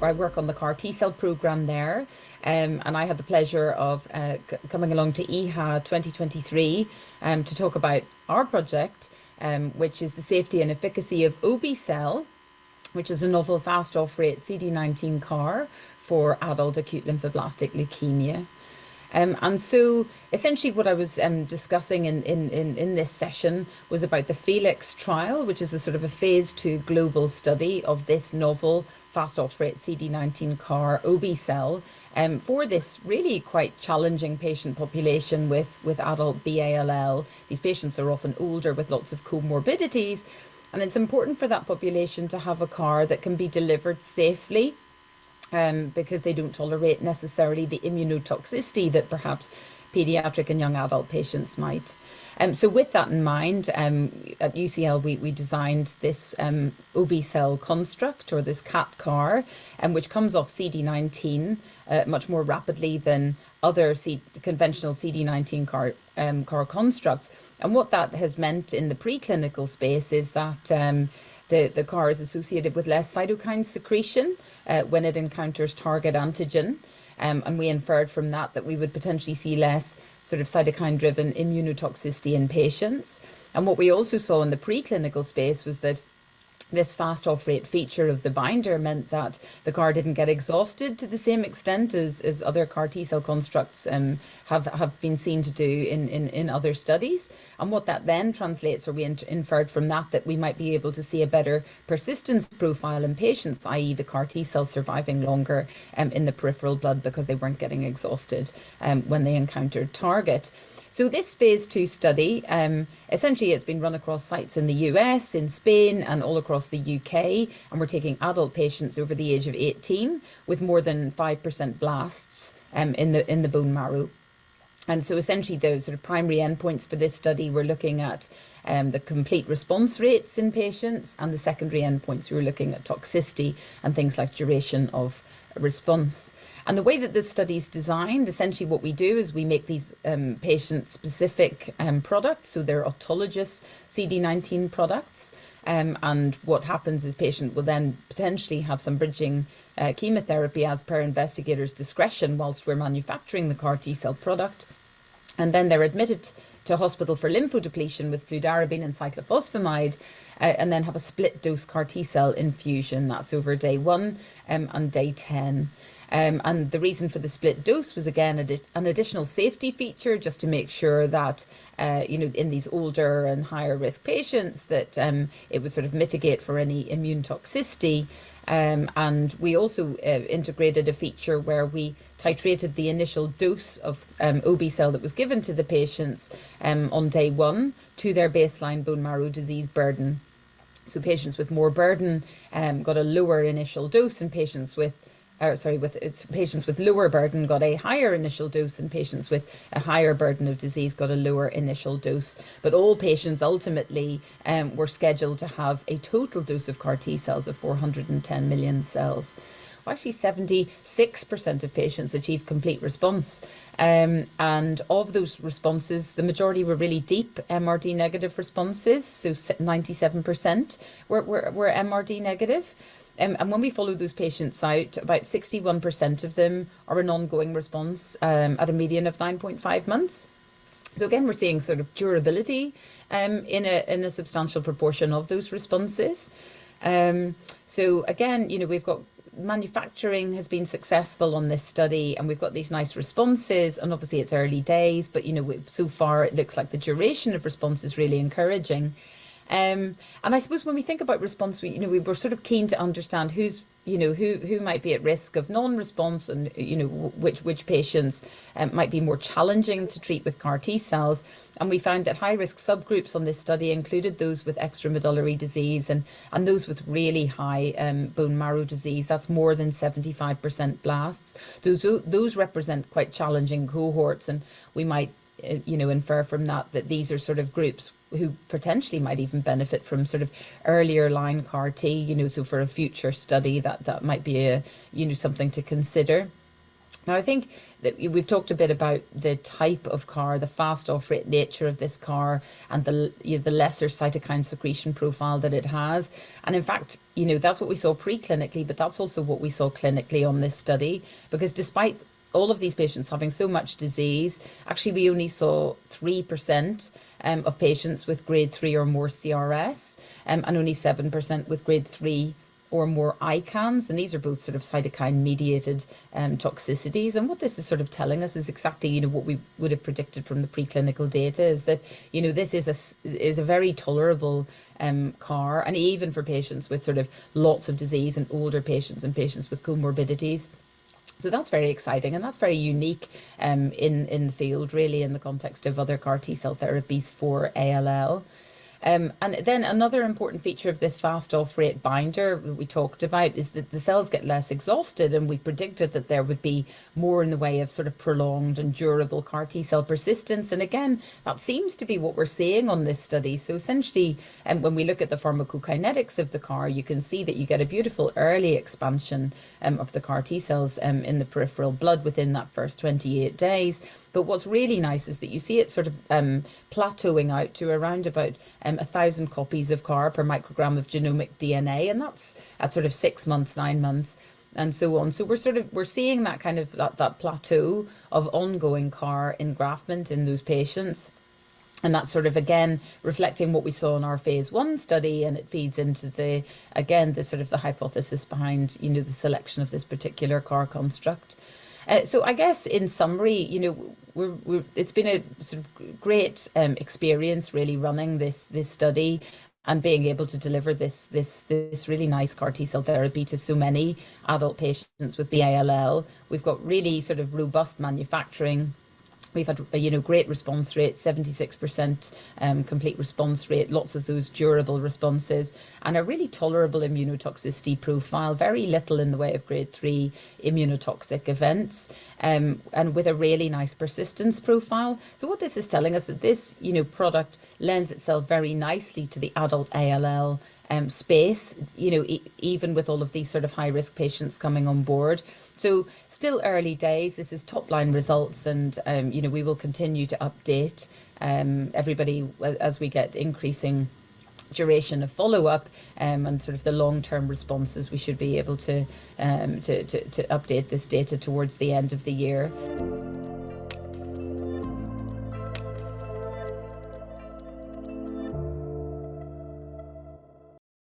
I work on the CAR T-cell program there, and I had the pleasure of coming along to EHA 2023 to talk about our project, which is the safety and efficacy of Obe-cel, which is a novel fast off-rate CD19 CAR for adult acute lymphoblastic leukemia. And so essentially what I was discussing in this session was about the FELIX trial, which is a sort of a phase 2 global study of this novel fast off-rate CD19 CAR Obe-cel for this really quite challenging patient population with adult BALL. These patients are often older with lots of comorbidities, and it's important for that population to have a CAR that can be delivered safely, because they don't tolerate necessarily the immunotoxicity that perhaps pediatric and young adult patients might. So with that in mind, at UCL, we designed this Obe-cel construct, or this CAT CAR, which comes off CD19 much more rapidly than other conventional CD19 CAR constructs. And what that has meant in the preclinical space is that the CAR is associated with less cytokine secretion when it encounters target antigen. And we inferred from that we would potentially see less sort of cytokine-driven immunotoxicity in patients. And what we also saw in the preclinical space was that this fast off-rate feature of the binder meant that the CAR didn't get exhausted to the same extent as other CAR T-cell constructs have been seen to do in other studies. And what that then translates, or we inferred from that we might be able to see a better persistence profile in patients, i.e. the CAR T-cells surviving longer in the peripheral blood because they weren't getting exhausted when they encountered target. So this phase 2 study, essentially it's been run across sites in the US, in Spain, and all across the UK. And we're taking adult patients over the age of 18 with more than 5% blasts in the bone marrow. And so essentially the sort of primary endpoints for this study, we're looking at the complete response rates in patients, and the secondary endpoints, we were looking at toxicity and things like duration of response. And the way that this study is designed, essentially what we do is we make these patient-specific products, so they're autologous CD19 products. And what happens is patient will then potentially have some bridging chemotherapy as per investigator's discretion whilst we're manufacturing the CAR T-cell product. And then they're admitted to hospital for lymphodepletion with fludarabine and cyclophosphamide, and then have a split-dose CAR T-cell infusion. That's over day 1 and day 10. And the reason for the split dose was, again, an additional safety feature, just to make sure that, in these older and higher risk patients, that it would sort of mitigate for any immune toxicity. And we also integrated a feature where we titrated the initial dose of Obe-cel that was given to the patients on day 1 to their baseline bone marrow disease burden. So patients with more burden got a lower initial dose, and patients with lower burden got a higher initial dose, and patients with a higher burden of disease got a lower initial dose. But all patients ultimately were scheduled to have a total dose of CAR T cells of 410 million cells. Well, actually, 76% of patients achieved complete response. And of those responses, the majority were really deep MRD negative responses. So 97% were MRD negative. And when we follow those patients out, about 61% of them are an ongoing response at a median of 9.5 months. So again, we're seeing sort of durability in a substantial proportion of those responses. So again, we've got manufacturing has been successful on this study, and we've got these nice responses, and obviously it's early days, but so far it looks like the duration of response is really encouraging. And I suppose when we think about response, we were sort of keen to understand who might be at risk of non-response, and which patients might be more challenging to treat with CAR T cells. And we found that high-risk subgroups on this study included those with extramedullary disease and those with really high bone marrow disease. That's more than 75% blasts. Those represent quite challenging cohorts, and we might infer from that these are sort of groups who potentially might even benefit from sort of earlier line CAR T, so for a future study that might be something to consider. Now, I think that we've talked a bit about the type of CAR, the fast off-rate nature of this CAR, and the lesser cytokine secretion profile that it has. And in fact, that's what we saw preclinically, but that's also what we saw clinically on this study, because despite all of these patients having so much disease, actually we only saw 3% of patients with grade 3 or more CRS, and only 7% with grade 3 or more ICANS, and these are both sort of cytokine-mediated toxicities. And what this is sort of telling us is exactly, what we would have predicted from the preclinical data, is that, this is a very tolerable CAR, and even for patients with sort of lots of disease and older patients and patients with comorbidities. So that's very exciting, and that's very unique in the field, really, in the context of other CAR T-cell therapies for ALL. And then another important feature of this fast off-rate binder that we talked about is that the cells get less exhausted, and we predicted that there would be more in the way of sort of prolonged and durable CAR T-cell persistence. And again, that seems to be what we're seeing on this study. So essentially, when we look at the pharmacokinetics of the CAR, you can see that you get a beautiful early expansion of the CAR T-cells in the peripheral blood within that first 28 days. But what's really nice is that you see it sort of plateauing out to around about 1,000 copies of CAR per microgram of genomic DNA, and that's at sort of 6 months, 9 months, and so on. So we're seeing that kind of that plateau of ongoing CAR engraftment in those patients. And that's sort of, again, reflecting what we saw in our phase 1 study, and it feeds into the sort of the hypothesis behind, the selection of this particular CAR construct. So I guess in summary, it's been a sort of great experience really running this study and being able to deliver this really nice CAR T-cell therapy to so many adult patients with B-ALL. We've got really sort of robust manufacturing. We've had great response rate, 76% complete response rate, lots of those durable responses, and a really tolerable immunotoxicity profile, very little in the way of grade 3 immunotoxic events, and with a really nice persistence profile. So what this is telling us that this product lends itself very nicely to the adult ALL space, even with all of these sort of high-risk patients coming on board. So still early days. This is top-line results, and we will continue to update everybody as we get increasing duration of follow-up and sort of the long-term responses. We should be able to update this data towards the end of the year.